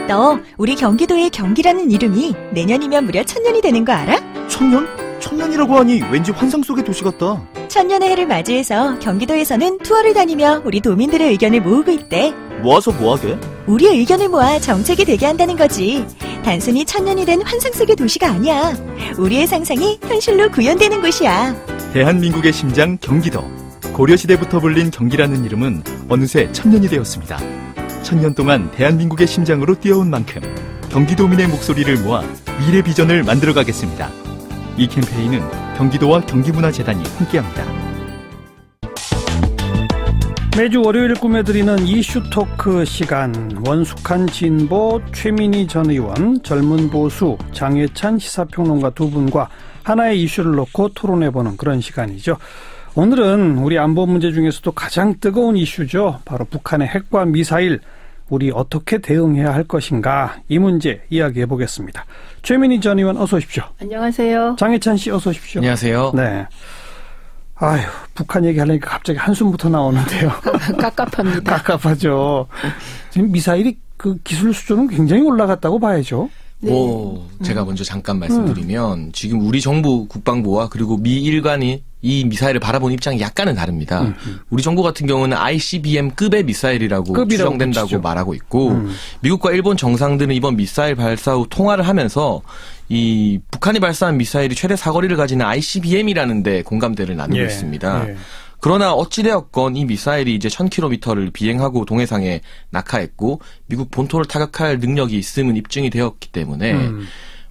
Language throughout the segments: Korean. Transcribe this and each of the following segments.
너 우리 경기도의 경기라는 이름이 내년이면 무려 1000년이 되는 거 알아? 1000년? 1000년이라고 하니 왠지 환상 속의 도시 같다. 1000년의 해를 맞이해서 경기도에서는 투어를 다니며 우리 도민들의 의견을 모으고 있대. 모아서 뭐하게? 우리의 의견을 모아 정책이 되게 한다는 거지. 단순히 1000년이 된 환상 속의 도시가 아니야. 우리의 상상이 현실로 구현되는 곳이야. 대한민국의 심장 경기도. 고려시대부터 불린 경기라는 이름은 어느새 1000년이 되었습니다. 1000년 동안 대한민국의 심장으로 뛰어온 만큼 경기도민의 목소리를 모아 미래 비전을 만들어가겠습니다. 이 캠페인은 경기도와 경기문화재단이 함께합니다. 매주 월요일 꾸며드리는 이슈 토크 시간. 원숙한 진보, 최민희 전 의원, 젊은 보수, 장혜찬 시사평론가 두 분과 하나의 이슈를 놓고 토론해보는 그런 시간이죠. 오늘은 우리 안보 문제 중에서도 가장 뜨거운 이슈죠. 바로 북한의 핵과 미사일. 우리 어떻게 대응해야 할 것인가, 이 문제 이야기해 보겠습니다. 최민희 전 의원 어서 오십시오. 안녕하세요. 장혜찬 씨 어서 오십시오. 안녕하세요. 네. 아유, 북한 얘기하려니까 갑자기 한숨부터 나오는데요. 깝깝합니다. 깝깝하죠. 지금 미사일이 그 기술 수준은 굉장히 올라갔다고 봐야죠. 네. 제가 먼저 잠깐 말씀드리면 지금 우리 정부 국방부와 그리고 미 일관이 이 미사일을 바라보는 입장이 약간은 다릅니다. 우리 정부 같은 경우는 ICBM급의 미사일이라고 추정된다고 그치죠. 말하고 있고 미국과 일본 정상들은 이번 미사일 발사 후 통화를 하면서 이 북한이 발사한 미사일이 최대 사거리를 가지는 ICBM이라는 데 공감대를 나누고 있습니다. 그러나 어찌되었건 이 미사일이 이제 1000km를 비행하고 동해상에 낙하했고 미국 본토를 타격할 능력이 있음은 입증이 되었기 때문에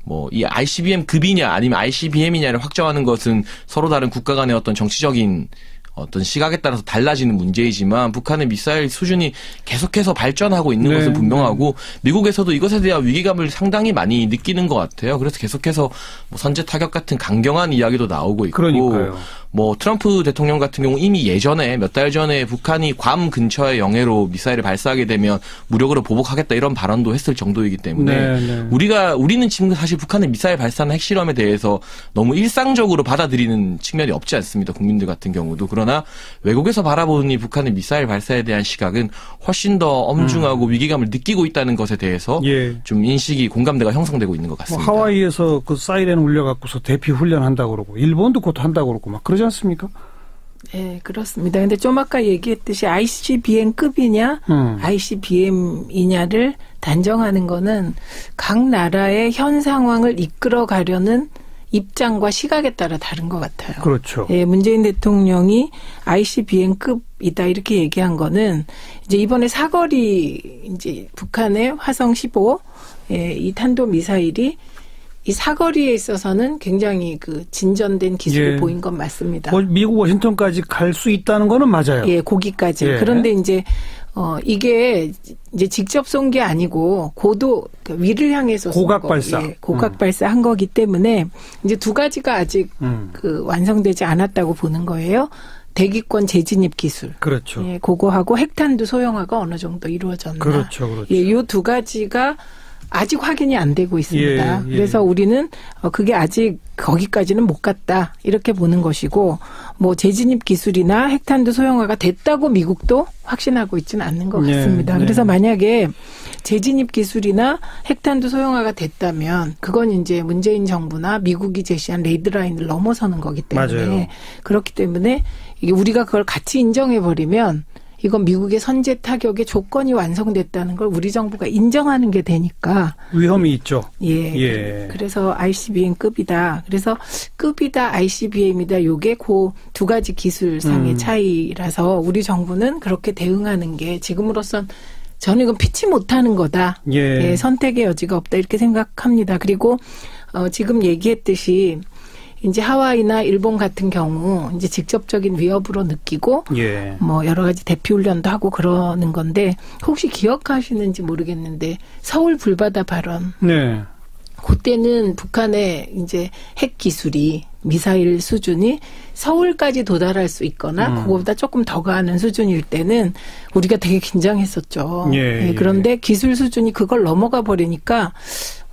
뭐 이 ICBM급이냐 아니면 ICBM이냐를 확정하는 것은 서로 다른 국가 간의 어떤 정치적인 어떤 시각에 따라서 달라지는 문제이지만 북한의 미사일 수준이 계속해서 발전하고 있는 것은 분명하고 미국에서도 이것에 대한 위기감을 상당히 많이 느끼는 것 같아요. 그래서 계속해서 뭐 선제 타격 같은 강경한 이야기도 나오고 있고 그러니까요. 뭐 트럼프 대통령 같은 경우 이미 예전에 몇 달 전에 북한이 괌 근처의 영해로 미사일을 발사하게 되면 무력으로 보복하겠다 이런 발언도 했을 정도이기 때문에 우리는 지금 사실 북한의 미사일 발사나 핵실험에 대해서 너무 일상적으로 받아들이는 측면이 없지 않습니다. 국민들 같은 경우도. 그러나 외국에서 바라보는 이 북한의 미사일 발사에 대한 시각은 훨씬 더 엄중하고 위기감을 느끼고 있다는 것에 대해서 좀 인식이 공감대가 형성되고 있는 것 같습니다. 뭐 하와이에서 그 사이렌 울려갖고서 대피 훈련한다고 그러고 일본도 곧 한다고 그러고 막 그러지 않습니까? 네, 그렇습니다. 근데 좀 아까 얘기했듯이 ICBM급이냐 ICBM이냐를 단정하는 거는 각 나라의 현 상황을 이끌어 가려는 입장과 시각에 따라 다른 것 같아요. 그렇죠. 예, 문재인 대통령이 ICBM급이다 이렇게 얘기한 거는 이제 이번에 사거리 이제 북한의 화성 15 이 탄도 미사일이 이 사거리에 있어서는 굉장히 그 진전된 기술을 보인 건 맞습니다. 미국 워싱턴까지 갈 수 있다는 거는 맞아요. 예, 거기까지. 그런데 이제 이게 이제 직접 쏜 게 아니고 고도 위를 향해서 고각 발사, 고각 발사한 거기 때문에 이제 두 가지가 아직 그 완성되지 않았다고 보는 거예요. 대기권 재진입 기술. 그렇죠. 예, 그거하고 핵탄두 소형화가 어느 정도 이루어졌나. 그렇죠. 예, 이 두 가지가 아직 확인이 안 되고 있습니다. 그래서 우리는 그게 아직 거기까지는 못 갔다 이렇게 보는 것이고 뭐 재진입 기술이나 핵탄두 소형화가 됐다고 미국도 확신하고 있지는 않는 것 같습니다. 그래서 만약에 재진입 기술이나 핵탄두 소형화가 됐다면 그건 이제 문재인 정부나 미국이 제시한 레이드라인을 넘어서는 거기 때문에 그렇기 때문에 이게 우리가 그걸 같이 인정해버리면 이건 미국의 선제 타격의 조건이 완성됐다는 걸 우리 정부가 인정하는 게 되니까. 위험이 있죠. 그래서 ICBM급이다. 그래서 급이다 ICBM이다. 요게 그 두 가지 기술상의 차이라서 우리 정부는 그렇게 대응하는 게 지금으로선 저는 이건 피치 못하는 거다. 선택의 여지가 없다 이렇게 생각합니다. 그리고 지금 얘기했듯이 이제 하와이나 일본 같은 경우 이제 직접적인 위협으로 느끼고 뭐 여러 가지 대피 훈련도 하고 그러는 건데 혹시 기억하시는지 모르겠는데 서울 불바다 발언. 그때는 북한의 이제 핵 기술이 미사일 수준이 서울까지 도달할 수 있거나 그거보다 조금 더 가는 수준일 때는 우리가 되게 긴장했었죠. 그런데 기술 수준이 그걸 넘어가 버리니까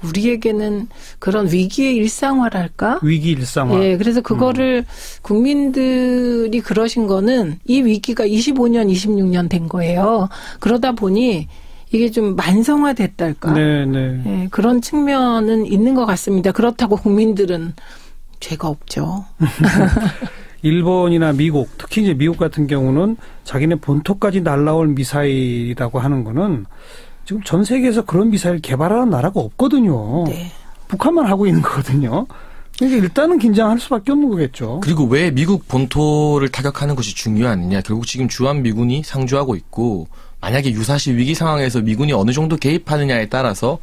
우리에게는 그런 위기의 일상화랄까? 위기 일상화. 그래서 그거를 국민들이 그러신 거는 이 위기가 25년, 26년 된 거예요. 그러다 보니 이게 좀 만성화됐달까. 네, 그런 측면은 있는 것 같습니다. 그렇다고 국민들은 죄가 없죠. 일본이나 미국, 특히 이제 미국 같은 경우는 자기네 본토까지 날아올 미사일이라고 하는 거는 지금 전 세계에서 그런 미사일 개발하는 나라가 없거든요. 네. 북한만 하고 있는 거거든요. 그러니까 일단은 긴장할 수밖에 없는 거겠죠. 그리고 왜 미국 본토를 타격하는 것이 중요하느냐. 결국 지금 주한미군이 상주하고 있고 만약에 유사시 위기 상황에서 미군이 어느 정도 개입하느냐에 따라서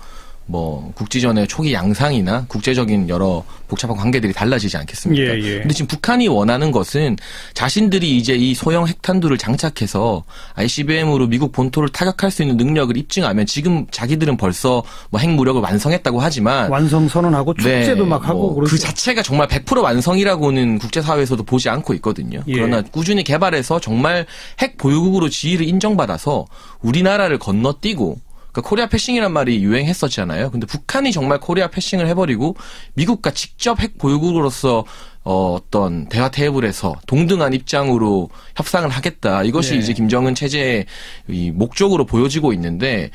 뭐 국지전의 초기 양상이나 국제적인 여러 복잡한 관계들이 달라지지 않겠습니까? 근데 지금 북한이 원하는 것은 자신들이 이제 이 소형 핵탄두를 장착해서 ICBM으로 미국 본토를 타격할 수 있는 능력을 입증하면 지금 자기들은 벌써 뭐 핵무력을 완성했다고 하지만 완성 선언하고 축제도 막 하고 그 자체가 정말 100% 완성이라고는 국제사회에서도 보지 않고 있거든요. 그러나 꾸준히 개발해서 정말 핵 보유국으로 지위를 인정받아서 우리나라를 건너뛰고 그러니까 코리아 패싱이란 말이 유행했었잖아요. 근데 북한이 정말 코리아 패싱을 해버리고 미국과 직접 핵 보유국으로서 어떤 대화 테이블에서 동등한 입장으로 협상을 하겠다. 이것이 이제 김정은 체제의 이 목적으로 보여지고 있는데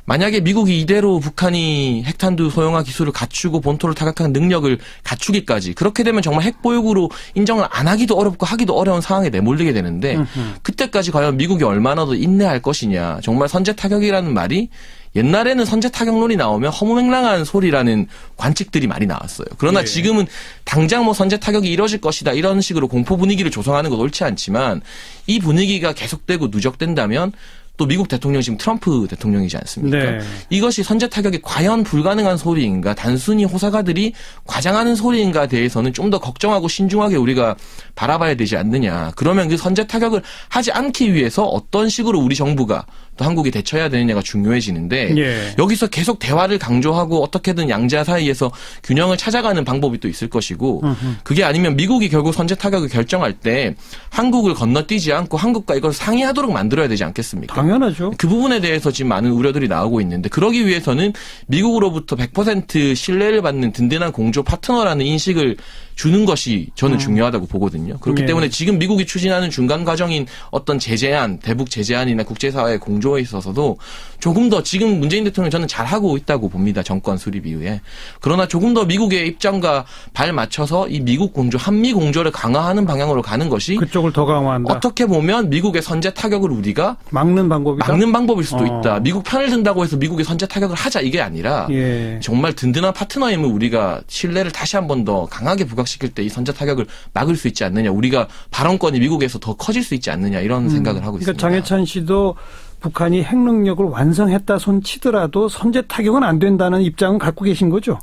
만약에 미국이 이대로 북한이 핵탄두 소형화 기술을 갖추고 본토를 타격하는 능력을 갖추기까지 그렇게 되면 정말 핵보유국으로 인정을 안 하기도 어렵고 하기도 어려운 상황에 내몰리게 되는데 그때까지 과연 미국이 얼마나 더 인내할 것이냐. 정말 선제타격이라는 말이 옛날에는 선제타격론이 나오면 허무맹랑한 소리라는 관측들이 많이 나왔어요. 그러나 지금은 당장 뭐 선제타격이 이뤄질 것이다 이런 식으로 공포 분위기를 조성하는 건 옳지 않지만 이 분위기가 계속되고 누적된다면 또 미국 대통령이 지금 트럼프 대통령이지 않습니까? 이것이 선제타격이 과연 불가능한 소리인가 단순히 호사가들이 과장하는 소리인가에 대해서는 좀 더 걱정하고 신중하게 우리가 바라봐야 되지 않느냐. 그러면 그 선제타격을 하지 않기 위해서 어떤 식으로 우리 정부가 또 한국이 대처해야 되느냐가 중요해지는데 여기서 계속 대화를 강조하고 어떻게든 양자 사이에서 균형을 찾아가는 방법이 또 있을 것이고 그게 아니면 미국이 결국 선제타격을 결정할 때 한국을 건너뛰지 않고 한국과 이걸 상의하도록 만들어야 되지 않겠습니까? 당연하죠. 그 부분에 대해서 지금 많은 우려들이 나오고 있는데 그러기 위해서는 미국으로부터 100% 신뢰를 받는 든든한 공조 파트너라는 인식을 주는 것이 저는 중요하다고 보거든요. 그렇기 때문에 지금 미국이 추진하는 중간 과정인 어떤 제재안, 대북 제재안이나 국제사회의 공조에 있어서도 조금 더 지금 문재인 대통령 저는 잘하고 있다고 봅니다. 정권 수립 이후에. 그러나 조금 더 미국의 입장과 발 맞춰서 이 미국 공조, 한미 공조를 강화하는 방향으로 가는 것이 그쪽을 더 강화한다. 어떻게 보면 미국의 선제 타격을 우리가 막는 방법일 수도 있다. 미국 편을 든다고 해서 미국의 선제 타격을 하자 이게 아니라 정말 든든한 파트너임을 우리가 신뢰를 다시 한 번 더 강하게 부각시킬 때 이 선제 타격을 막을 수 있지 않느냐. 우리가 발언권이 미국에서 더 커질 수 있지 않느냐 이런 생각을 하고 있습니다. 그러니까 장해찬 씨도 북한이 핵 능력을 완성했다 손치더라도 선제 타격은 안 된다는 입장은 갖고 계신 거죠?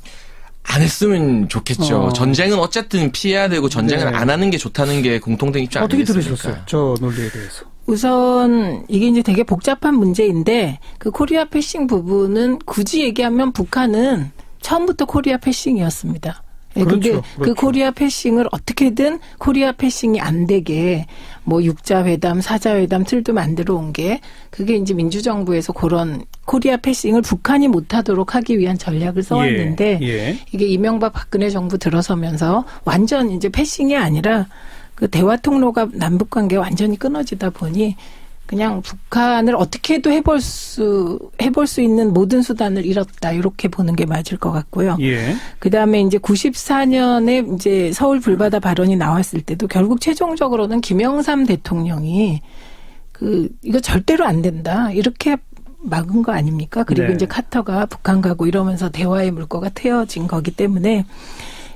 안 했으면 좋겠죠. 전쟁은 어쨌든 피해야 되고 전쟁을 안 하는 게 좋다는 게 공통된 입장 아니겠습니까? 어떻게 들으셨어요? 저 논리에 대해서. 우선 이게 이제 되게 복잡한 문제인데 그 코리아 패싱 부분은 굳이 얘기하면 북한은 처음부터 코리아 패싱이었습니다. 그런데 그 코리아 패싱을 어떻게든 코리아 패싱이 안 되게 뭐 육자회담, 사자회담 틀도 만들어 온 게 그게 이제 민주정부에서 그런 코리아 패싱을 북한이 못하도록 하기 위한 전략을 써왔는데 이게 이명박 박근혜 정부 들어서면서 완전 이제 패싱이 아니라 그 대화 통로가 남북 관계가 완전히 끊어지다 보니 그냥 북한을 어떻게도 해볼 수 있는 모든 수단을 잃었다. 이렇게 보는 게 맞을 것 같고요. 그 다음에 이제 94년에 이제 서울 불바다 발언이 나왔을 때도 결국 최종적으로는 김영삼 대통령이 이거 절대로 안 된다. 이렇게 막은 거 아닙니까? 그리고 이제 카터가 북한 가고 이러면서 대화의 물꼬가 트여진 거기 때문에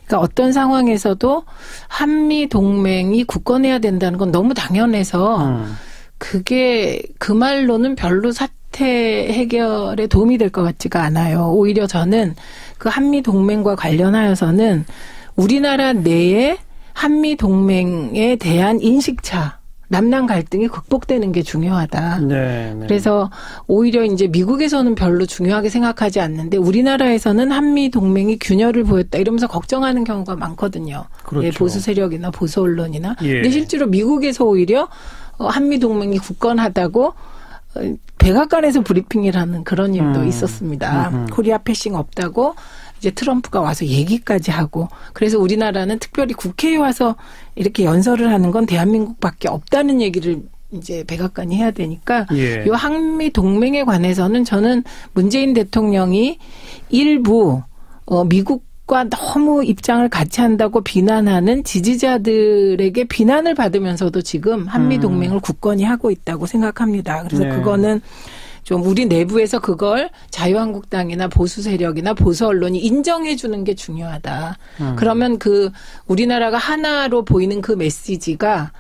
그러니까 어떤 상황에서도 한미 동맹이 굳건해야 된다는 건 너무 당연해서 그게 그 말로는 별로 사태 해결에 도움이 될 것 같지가 않아요. 오히려 저는 그 한미 동맹과 관련하여서는 우리나라 내에 한미 동맹에 대한 인식차, 남남 갈등이 극복되는 게 중요하다. 그래서 오히려 이제 미국에서는 별로 중요하게 생각하지 않는데 우리나라에서는 한미 동맹이 균열을 보였다 이러면서 걱정하는 경우가 많거든요. 보수 세력이나 보수 언론이나. 근데 실제로 미국에서 오히려 한미 동맹이 굳건하다고 백악관에서 브리핑을 하는 그런 일도 있었습니다. 코리아 패싱 없다고 이제 트럼프가 와서 얘기까지 하고 그래서 우리나라는 특별히 국회에 와서 이렇게 연설을 하는 건 대한민국밖에 없다는 얘기를 이제 백악관이 해야 되니까 예. 이 한미 동맹에 관해서는 저는 문재인 대통령이 일부 미국과 너무 입장을 같이 한다고 비난하는 지지자들에게 비난을 받으면서도 지금 한미 동맹을 굳건히 하고 있다고 생각합니다. 그래서 그거는 좀 우리 내부에서 그걸 자유한국당이나 보수 세력이나 보수 언론이 인정해 주는 게 중요하다. 그러면 우리나라가 하나로 보이는 그 메시지가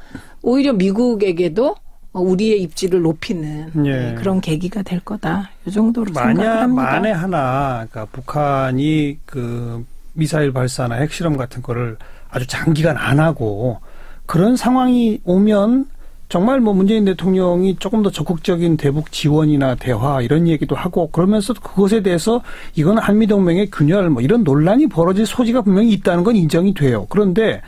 오히려 미국에게도 우리의 입지를 높이는 그런 계기가 될 거다. 이 정도로 생각합니다. 만에 하나 그러니까 북한이 그 미사일 발사나 핵실험 같은 거를 아주 장기간 안 하고 그런 상황이 오면 정말 문재인 대통령이 조금 더 적극적인 대북 지원이나 대화 이런 얘기도 하고 그러면서 그것에 대해서 이건 한미동맹의 균열 이런 논란이 벌어질 소지가 분명히 있다는 건 인정이 돼요. 그런데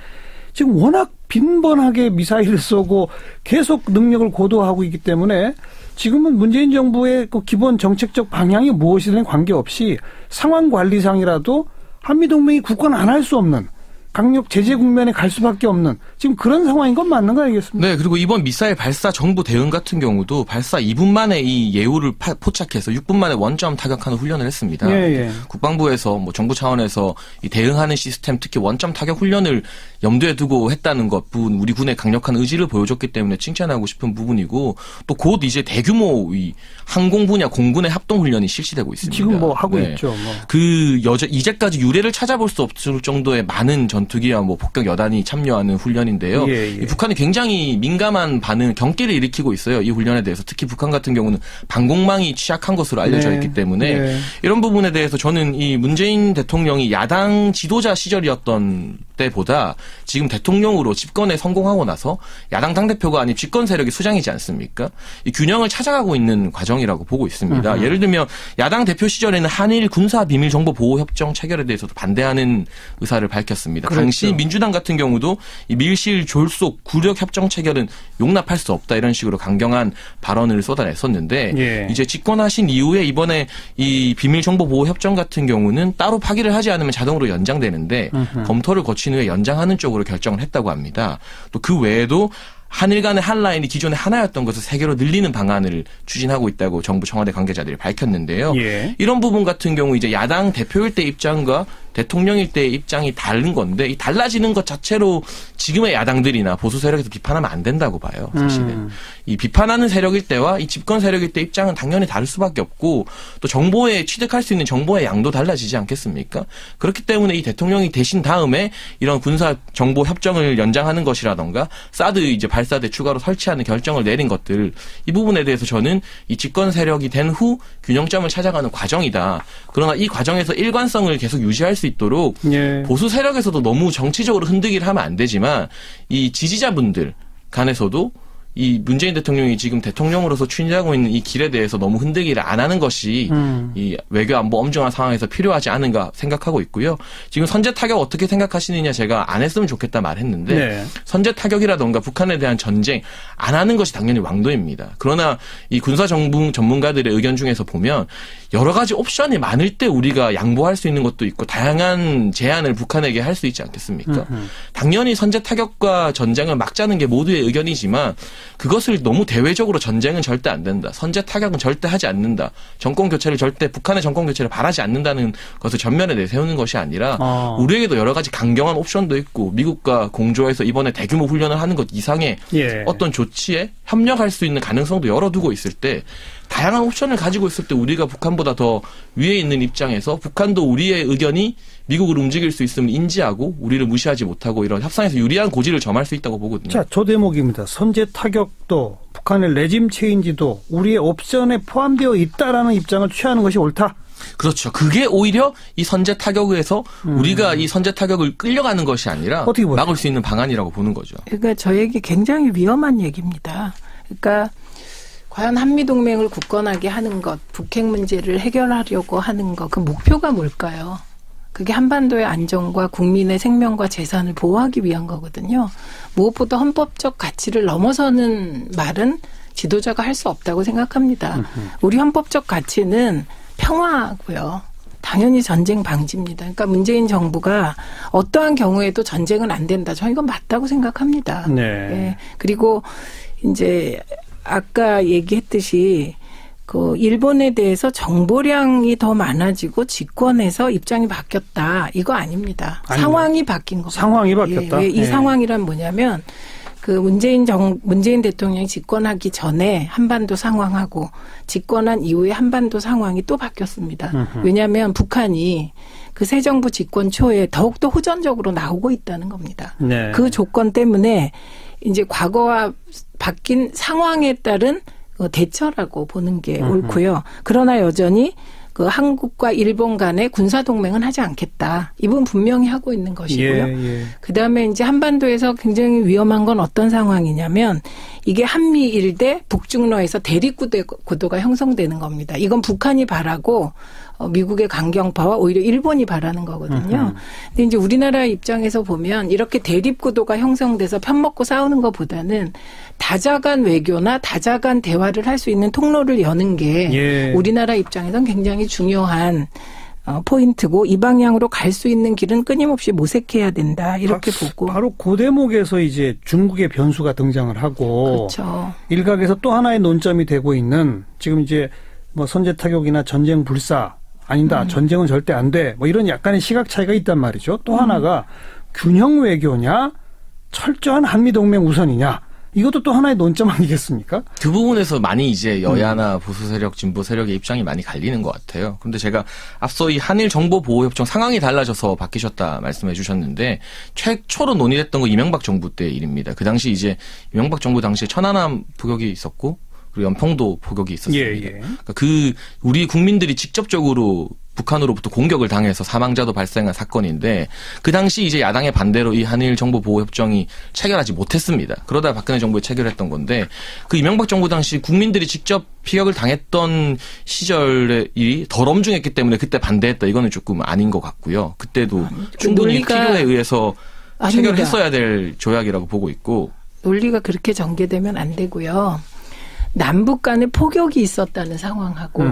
지금 워낙 빈번하게 미사일을 쏘고 계속 능력을 고도화하고 있기 때문에 지금은 문재인 정부의 그 기본 정책적 방향이 무엇이든 관계없이 상황 관리상이라도 한미동맹이 굳건 안 할 수 없는 강력 제재 국면에 갈 수밖에 없는 지금 그런 상황인 건 맞는 거 아니겠습니까? 네. 그리고 이번 미사일 발사 정부 대응 같은 경우도 발사 2분 만에 이 예우를 포착해서 6분 만에 원점 타격하는 훈련을 했습니다. 예. 국방부에서 정부 차원에서 이 대응하는 시스템 특히 원점 타격 훈련을 염두에 두고 했다는 것뿐 우리 군의 강력한 의지를 보여줬기 때문에 칭찬하고 싶은 부분이고 또 곧 이제 대규모 이 항공 분야 공군의 합동 훈련이 실시되고 있습니다. 지금 하고 있죠. 이제까지 유례를 찾아볼 수 없을 정도의 많은 전투기와 복격 여단이 참여하는 훈련인데요. 이 북한이 굉장히 민감한 경계를 일으키고 있어요. 이 훈련에 대해서 특히 북한 같은 경우는 방공망이 취약한 것으로 알려져 있기 때문에 이런 부분에 대해서 저는 이 문재인 대통령이 야당 지도자 시절이었던 때보다 지금 대통령으로 집권에 성공하고 나서 야당 당대표가 아닌 집권 세력이 수장이지 않습니까? 이 균형을 찾아가고 있는 과정이라고 보고 있습니다. 예를 들면 야당 대표 시절에는 한일 군사 비밀 정보 보호 협정 체결에 대해서도 반대하는 의사를 밝혔습니다. 그렇죠. 당시 민주당 같은 경우도 이 밀실 졸속 구력 협정 체결은 용납할 수 없다 이런 식으로 강경한 발언을 쏟아냈었는데 이제 집권하신 이후에 이번에 이 비밀 정보 보호 협정 같은 경우는 따로 파기를 하지 않으면 자동으로 연장되는데 검토를 거친 후에 연장하는 쪽으로 결정을 했다고 합니다. 또 그 외에도 한일 간의 한 라인이 기존에 하나였던 것을 세 개로 늘리는 방안을 추진하고 있다고 정부 청와대 관계자들이 밝혔는데요. 이런 부분 같은 경우 이제 야당 대표일 때 입장과 대통령일 때의 입장이 다른 건데 이 달라지는 것 자체로 지금의 야당들이나 보수 세력에서 비판하면 안 된다고 봐요. 사실은. 이 비판하는 세력일 때와 이 집권 세력일 때 입장은 당연히 다를 수밖에 없고 또 정보에 취득할 수 있는 정보의 양도 달라지지 않겠습니까? 그렇기 때문에 이 대통령이 되신 다음에 이런 군사 정보 협정을 연장하는 것이라던가 사드 이제 발사대 추가로 설치하는 결정을 내린 것들 이 부분에 대해서 저는 이 집권 세력이 된 후 균형점을 찾아가는 과정이다. 그러나 이 과정에서 일관성을 계속 유지할 수 있도록 보수 세력에서도 너무 정치적으로 흔들기를 하면 안 되지만 이 지지자분들 간에서도 이 문재인 대통령이 지금 대통령으로서 추진하고 있는 이 길에 대해서 너무 흔들기를 안 하는 것이 이 외교 안보 엄중한 상황에서 필요하지 않은가 생각하고 있고요. 지금 선제 타격 어떻게 생각하시느냐 제가 안 했으면 좋겠다 말했는데 선제 타격이라던가 북한에 대한 전쟁 안 하는 것이 당연히 왕도입니다. 그러나 이 군사 전문가들의 의견 중에서 보면 여러 가지 옵션이 많을 때 우리가 양보할 수 있는 것도 있고 다양한 제안을 북한에게 할 수 있지 않겠습니까? 당연히 선제 타격과 전쟁을 막자는 게 모두의 의견이지만 그것을 너무 대외적으로 전쟁은 절대 안 된다. 선제 타격은 절대 하지 않는다. 정권 교체를 절대 북한의 정권 교체를 바라지 않는다는 것을 전면에 내세우는 것이 아니라 우리에게도 여러 가지 강경한 옵션도 있고 미국과 공조해서 이번에 대규모 훈련을 하는 것 이상의 어떤 조치에 협력할 수 있는 가능성도 열어두고 있을 때 다양한 옵션을 가지고 있을 때 우리가 북한보다 더 위에 있는 입장에서 북한도 우리의 의견이 미국을 움직일 수 있음을 인지하고 우리를 무시하지 못하고 이런 협상에서 유리한 고지를 점할 수 있다고 보거든요. 자, 저 대목입니다. 선제 타격도 북한의 레짐 체인지도 우리의 옵션에 포함되어 있다라는 입장을 취하는 것이 옳다. 그렇죠. 그게 오히려 이 선제 타격에서 우리가 이 선제 타격을 끌려가는 것이 아니라 막을 수 있는 방안이라고 보는 거죠. 그러니까 저에게 굉장히 위험한 얘기입니다. 그러니까 과연 한미동맹을 굳건하게 하는 것, 북핵 문제를 해결하려고 하는 것, 그 목표가 뭘까요? 그게 한반도의 안정과 국민의 생명과 재산을 보호하기 위한 거거든요. 무엇보다 헌법적 가치를 넘어서는 말은 지도자가 할 수 없다고 생각합니다. 우리 헌법적 가치는 평화고요. 당연히 전쟁 방지입니다. 그러니까 문재인 정부가 어떠한 경우에도 전쟁은 안 된다. 저는 이건 맞다고 생각합니다. 네. 그리고 이제 아까 얘기했듯이 그 일본에 대해서 정보량이 더 많아지고 집권해서 입장이 바뀌었다. 이거 아닙니다. 아닙니다. 상황이 바뀐 겁니다. 상황이 바뀌었다. 예, 이 상황이란 뭐냐면 그 문재인 대통령이 집권하기 전에 한반도 상황하고 집권한 이후에 한반도 상황이 또 바뀌었습니다. 왜냐하면 북한이 그 새 정부 집권 초에 더욱더 호전적으로 나오고 있다는 겁니다. 네. 그 조건 때문에 이제 과거와 바뀐 상황에 따른 대처라고 보는 게 옳고요. 그러나 여전히 그 한국과 일본 간의 군사동맹은 하지 않겠다. 이분 분명히 하고 있는 것이고요. 그다음에 이제 한반도에서 굉장히 위험한 건 어떤 상황이냐면 이게 한미일 대 북중러에서 대립구도가 형성되는 겁니다. 이건 북한이 바라고 미국의 강경파와 오히려 일본이 바라는 거거든요. 근데 이제 우리나라 입장에서 보면 이렇게 대립구도가 형성돼서 편먹고 싸우는 것보다는 다자간 외교나 다자간 대화를 할 수 있는 통로를 여는 게 우리나라 입장에선 굉장히 중요한 포인트고 이 방향으로 갈 수 있는 길은 끊임없이 모색해야 된다. 이렇게 보고. 바로 그 대목에서 이제 중국의 변수가 등장을 하고 그렇죠. 일각에서 또 하나의 논점이 되고 있는 지금 이제 뭐 선제 타격이나 전쟁 불사 아니다. 전쟁은 절대 안 돼. 뭐 이런 약간의 시각 차이가 있단 말이죠. 또 하나가 균형 외교냐 철저한 한미동맹 우선이냐. 이것도 또 하나의 논점 아니겠습니까? 그 부분에서 많이 이제 여야나 보수 세력, 진보 세력의 입장이 많이 갈리는 것 같아요. 그런데 제가 앞서 이 한일 정보보호협정 상황이 달라져서 바뀌셨다 말씀해 주셨는데 최초로 논의됐던 건 이명박 정부 때 일입니다. 그 당시 이제 이명박 정부 당시에 천안함 포격이 있었고 그리고 연평도 포격이 있었습니다. 그러니까 그 우리 국민들이 직접적으로 북한으로부터 공격을 당해서 사망자도 발생한 사건인데 그 당시 이제 야당의 반대로 이 한일 정보보호협정이 체결하지 못했습니다. 그러다 박근혜 정부에 체결했던 건데 그 이명박 정부 당시 국민들이 직접 피격을 당했던 시절의 일이 덜 엄중했기 때문에 그때 반대했다. 이거는 조금 아닌 것 같고요. 그때도 충분히 필요에 의해서 체결했어야 될 조약이라고 보고 있고. 논리가 그렇게 전개되면 안 되고요. 남북 간에 포격이 있었다는 상황하고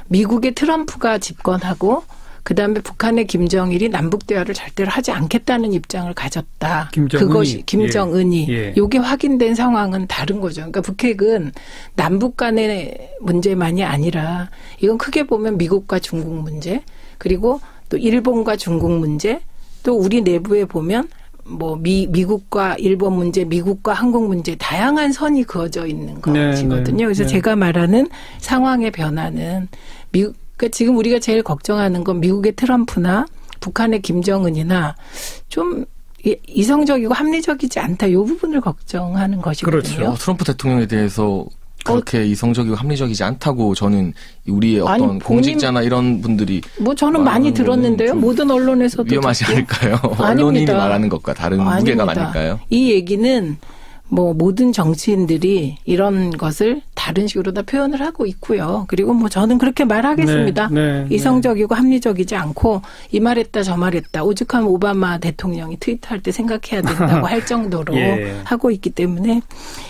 미국의 트럼프가 집권하고 그다음에 북한의 김정일이 남북 대화를 절대로 하지 않겠다는 입장을 가졌다. 그것이 김정은이 이게 확인된 상황은 다른 거죠. 그러니까 북핵은 남북 간의 문제만이 아니라 이건 크게 보면 미국과 중국 문제 그리고 또 일본과 중국 문제 또 우리 내부에 보면 뭐 미국과 일본 문제, 미국과 한국 문제 다양한 선이 그어져 있는 것이거든요. 그래서 제가 말하는 상황의 변화는 그러니까 지금 우리가 제일 걱정하는 건 미국의 트럼프나 북한의 김정은이나 좀 이성적이고 합리적이지 않다. 이 부분을 걱정하는 것이거든요. 그렇죠. 트럼프 대통령에 대해서 그렇게 이성적이고 합리적이지 않다고 저는 우리의 어떤 공직자나 이런 분들이 뭐 저는 많이 들었는데요. 모든 언론에서도 위험하지 않을까요? 언론인이 말하는 것과 다른 무게가 아닐까요? 이 얘기는 뭐 모든 정치인들이 이런 것을 다른 식으로 다 표현을 하고 있고요. 그리고 뭐 저는 그렇게 말하겠습니다. 이성적이고 합리적이지 않고 이 말했다 저 말했다. 오죽하면 오바마 대통령이 트위터할 때 생각해야 된다고 할 정도로 하고 있기 때문에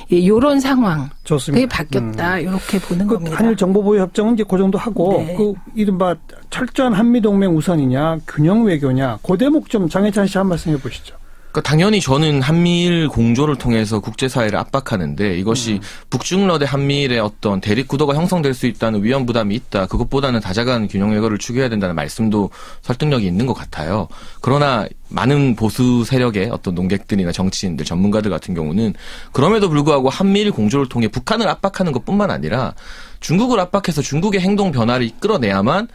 이런 상황 그게 바뀌었다. 이렇게 보는 겁니다. 한일 정보보호협정은 이제 그 정도 하고 그 이른바 철저한 한미동맹 우선이냐 균형 외교냐 그 대목 좀 장혜찬 씨 한 말씀 해보시죠. 그러니까 당연히 저는 한미일 공조를 통해서 국제사회를 압박하는데 이것이 북중러 대 한미일의 어떤 대립 구도가 형성될 수 있다는 위험 부담이 있다. 그것보다는 다자간 균형 외교를 추구해야 된다는 말씀도 설득력이 있는 것 같아요. 그러나 많은 보수 세력의 어떤 논객들이나 정치인들, 전문가들 같은 경우는 그럼에도 불구하고 한미일 공조를 통해 북한을 압박하는 것뿐만 아니라 중국을 압박해서 중국의 행동 변화를 이끌어내야만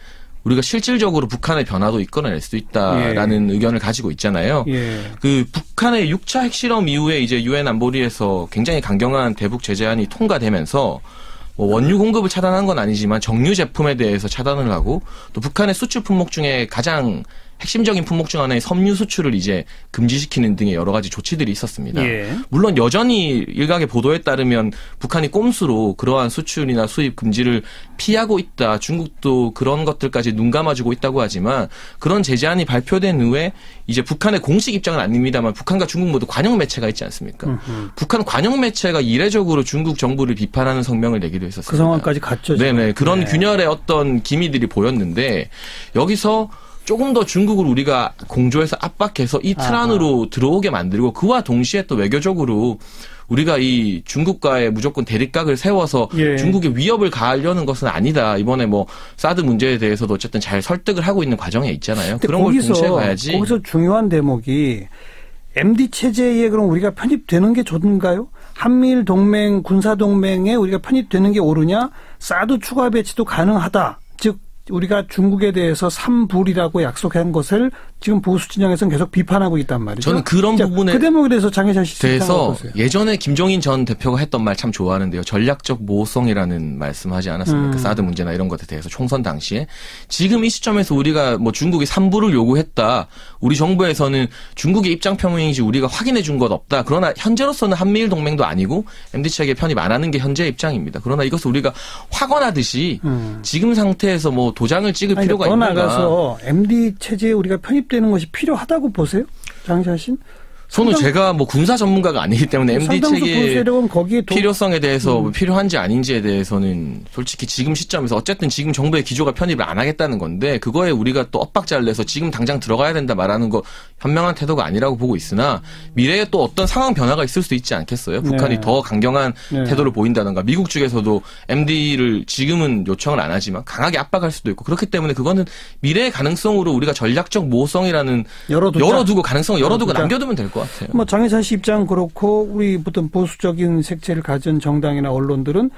우리가 실질적으로 북한의 변화도 이끌어낼 수 있다라는 의견을 가지고 있잖아요. 그 북한의 6차 핵실험 이후에 이제 유엔 안보리에서 굉장히 강경한 대북 제재안이 통과되면서 뭐 원유 공급을 차단한 건 아니지만 정유 제품에 대해서 차단을 하고 또 북한의 수출 품목 중에 가장 핵심적인 품목 중 하나의 섬유 수출을 이제 금지시키는 등의 여러 가지 조치들이 있었습니다. 물론 여전히 일각의 보도에 따르면 북한이 꼼수로 그러한 수출이나 수입 금지를 피하고 있다. 중국도 그런 것들까지 눈 감아주고 있다고 하지만 그런 제재안이 발표된 후에 이제 북한의 공식 입장은 아닙니다만 북한과 중국 모두 관영 매체가 있지 않습니까? 북한 관영 매체가 이례적으로 중국 정부를 비판하는 성명을 내기도 했었습니다. 그 상황까지 갔죠. 네네. 그런 균열의 어떤 기미들이 보였는데 여기서 조금 더 중국을 우리가 공조해서 압박해서 이 틀 안으로 들어오게 만들고 그와 동시에 또 외교적으로 우리가 이 중국과의 무조건 대립각을 세워서 예. 중국에 위협을 가하려는 것은 아니다. 이번에 뭐 사드 문제에 대해서도 어쨌든 잘 설득을 하고 있는 과정에 있잖아요. 그런 걸 동시에 가야지. 거기서 중요한 대목이 MD 체제에 그럼 우리가 편입되는 게 좋은가요? 한미일 동맹, 군사 동맹에 우리가 편입되는 게 옳으냐? 사드 추가 배치도 가능하다. 즉 우리가 중국에 대해서 3불이라고 약속한 것을 지금 보수 진영에서는 계속 비판하고 있단 말이죠. 저는 그런 부분에 그 대목에 대해서 장혜찬 씨 대해서 예전에 김종인 전 대표가 했던 말 참 좋아하는데요. 전략적 모호성이라는 말씀하지 않았습니까? 사드 문제나 이런 것에 대해서 총선 당시에. 지금 이 시점에서 우리가 뭐 중국이 3불을 요구했다. 우리 정부에서는 중국의 입장 표명이지 우리가 확인해 준 것 없다. 그러나 현재로서는 한미일 동맹도 아니고 MD체계 편입 안 하는 게 현재의 입장입니다. 그러나 이것을 우리가 확언하듯이 지금 상태에서 뭐 도장을 찍을 필요가 있는가. 더 나가서 MD 체제에 우리가 편입되는 것이 필요하다고 보세요? 장혜찬 씨? 저는 제가 뭐 군사 전문가가 아니기 때문에 MD 체계의 필요성에 대해서 필요한지 아닌지에 대해서는 솔직히 지금 시점에서 어쨌든 지금 정부의 기조가 편입을 안 하겠다는 건데 그거에 우리가 또 엇박자를 내서 지금 당장 들어가야 된다 말하는 거 현명한 태도가 아니라고 보고 있으나 미래에 또 어떤 상황 변화가 있을 수도 있지 않겠어요? 북한이 네. 더 강경한 태도를 보인다든가 미국 측에서도 MD를 지금은 요청을 안 하지만 강하게 압박할 수도 있고 그렇기 때문에 그거는 미래의 가능성으로 우리가 전략적 모호성이라는 열어두고 가능성을 열어두고 남겨두면 될 것 같아요. 뭐 장혜찬 씨 입장 그렇고 우리 어떤 보수적인 색채를 가진 정당이나 언론들은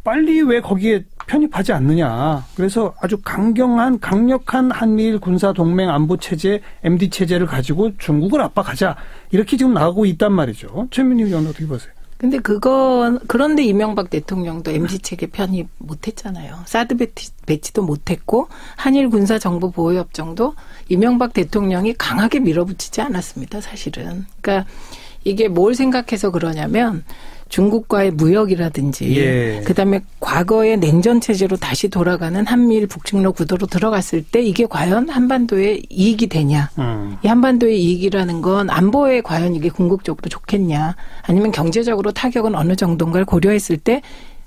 빨리 왜 거기에 편입하지 않느냐. 그래서 아주 강력한 한미일 군사 동맹 안보 체제, MD 체제를 가지고 중국을 압박하자. 이렇게 지금 나가고 있단 말이죠. 최민희 의원 어떻게 보세요? 근데 그런데 이명박 대통령도 MD 체계 편입 못했잖아요. 사드 배치도 못했고 한일 군사 정보 보호 협정도 이명박 대통령이 강하게 밀어붙이지 않았습니다. 사실은. 그러니까 이게 뭘 생각해서 그러냐면 중국과의 무역이라든지 그다음에 과거의 냉전 체제로 다시 돌아가는 한미일 북측로 구도로 들어갔을 때 이게 과연 한반도의 이익이 되냐. 이 한반도의 이익이라는 건 안보에 과연 이게 궁극적으로 좋겠냐. 아니면 경제적으로 타격은 어느 정도인가를 고려했을 때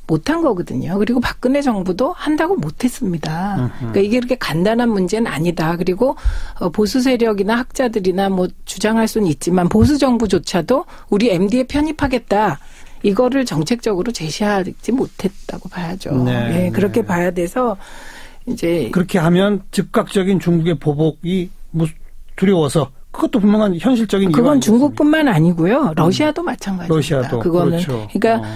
못한 거거든요. 그리고 박근혜 정부도 한다고 못했습니다. 그러니까 이게 그렇게 간단한 문제는 아니다. 그리고 보수 세력이나 학자들이나 뭐 주장할 수는 있지만 보수 정부조차도 우리 MD에 편입하겠다. 이거를 정책적으로 제시하지 못했다고 봐야죠. 네, 그렇게 봐야 돼서 이제 그렇게 하면 즉각적인 중국의 보복이 두려워서 그것도 분명한 현실적인 이유가 그건 중국뿐만 아니고요. 러시아도 마찬가지입니다. 러시아도 그거는 그렇죠. 그러니까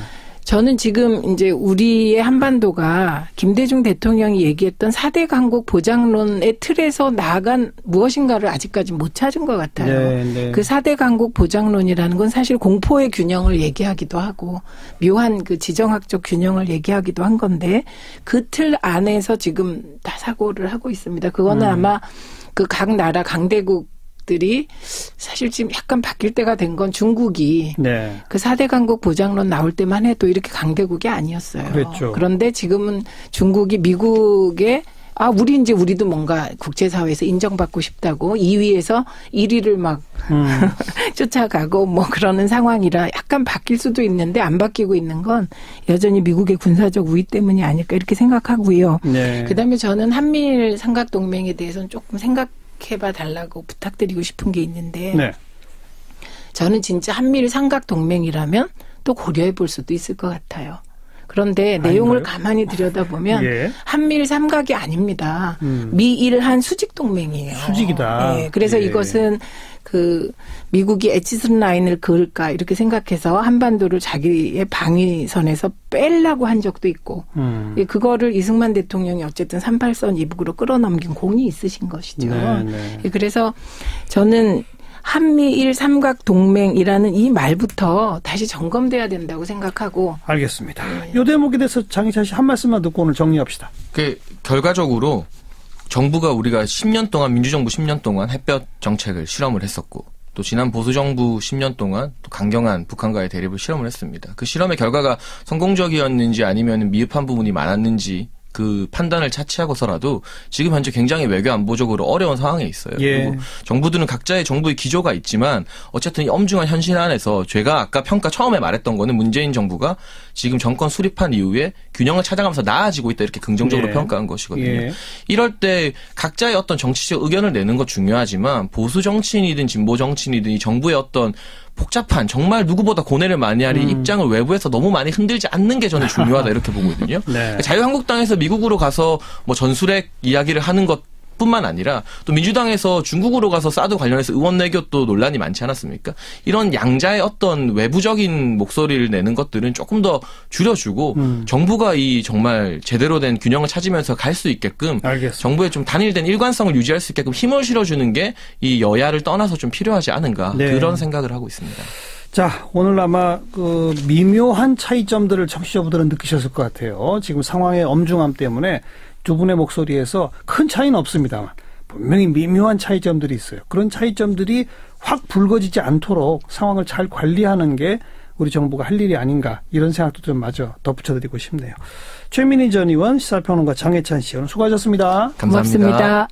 저는 지금 이제 우리의 한반도가 김대중 대통령이 얘기했던 4대 강국 보장론의 틀에서 나아간 무엇인가를 아직까지 못 찾은 것 같아요. 네. 그 4대 강국 보장론이라는 건 사실 공포의 균형을 얘기하기도 하고 묘한 그 지정학적 균형을 얘기하기도 한 건데 그 틀 안에서 지금 다 사고를 하고 있습니다. 그거는 아마 그 각 나라 강대국 들이 사실 지금 약간 바뀔 때가 된 건 중국이 그 4대 강국 보장론 나올 때만 해도 이렇게 강대국이 아니었어요. 그랬죠. 그런데 지금은 중국이 미국에 우리도 뭔가 국제사회에서 인정받고 싶다고 2위에서 1위를 막 쫓아가고 뭐 그러는 상황이라 약간 바뀔 수도 있는데 안 바뀌고 있는 건 여전히 미국의 군사적 우위 때문이 아닐까 이렇게 생각하고요. 그다음에 저는 한미일 삼각동맹에 대해서는 조금 해봐 달라고 부탁드리고 싶은 게 있는데 저는 진짜 한미일 삼각동맹이라면 또 고려해 볼 수도 있을 것 같아요. 그런데 내용을 가만히 들여다보면 한미일 삼각이 아닙니다. 미일한 수직동맹이에요. 수직이다. 그래서 이것은 그 미국이 엣지스 라인을 그을까 이렇게 생각해서 한반도를 자기의 방위선에서 빼려고 한 적도 있고 그거를 이승만 대통령이 어쨌든 38선 이북으로 끌어넘긴 공이 있으신 것이죠. 그래서 저는 한미일 삼각동맹이라는 이 말부터 다시 점검돼야 된다고 생각하고. 알겠습니다. 이 대목에 대해서 장희찬 씨 한 말씀만 듣고 오늘 정리합시다. 결과적으로 정부가 우리가 10년 동안 민주정부 10년 동안 햇볕 정책을 실험을 했었고 또 지난 보수정부 10년 동안 또 강경한 북한과의 대립을 실험을 했습니다. 그 실험의 결과가 성공적이었는지 아니면 미흡한 부분이 많았는지 그 판단을 차치하고서라도 지금 현재 굉장히 외교 안보적으로 어려운 상황에 있어요. 그리고 정부들은 각자의 정부의 기조가 있지만 어쨌든 이 엄중한 현실 안에서 제가 아까 처음에 말했던 거는 문재인 정부가 지금 정권 수립한 이후에 균형을 찾아가면서 나아지고 있다 이렇게 긍정적으로 평가한 것이거든요. 이럴 때 각자의 어떤 정치적 의견을 내는 것 중요하지만 보수 정치인이든 진보 정치인이든 이 정부의 어떤 복잡한 정말 누구보다 고뇌를 많이 할 이 입장을 외부에서 너무 많이 흔들지 않는 게 저는 중요하다 이렇게 보거든요. 네. 자유한국당에서 미국으로 가서 뭐 전술핵 이야기를 하는 것 뿐만 아니라 또 민주당에서 중국으로 가서 사드 관련해서 의원 내교 또 논란이 많지 않았습니까? 이런 양자의 어떤 외부적인 목소리를 내는 것들은 조금 더 줄여주고 정부가 이 정말 제대로 된 균형을 찾으면서 갈 수 있게끔 알겠습니다. 정부의 좀 단일된 일관성을 유지할 수 있게끔 힘을 실어주는 게 이 여야를 떠나서 좀 필요하지 않은가 네. 그런 생각을 하고 있습니다. 자, 오늘 아마 그 미묘한 차이점들을 청취자분들은 느끼셨을 것 같아요. 지금 상황의 엄중함 때문에 두 분의 목소리에서 큰 차이는 없습니다만 분명히 미묘한 차이점들이 있어요. 그런 차이점들이 확 불거지지 않도록 상황을 잘 관리하는 게 우리 정부가 할 일이 아닌가 이런 생각도 좀 마저 덧붙여드리고 싶네요. 최민희 전 의원, 시사평론가 장혜찬 씨 오늘 수고하셨습니다. 감사합니다. 고맙습니다.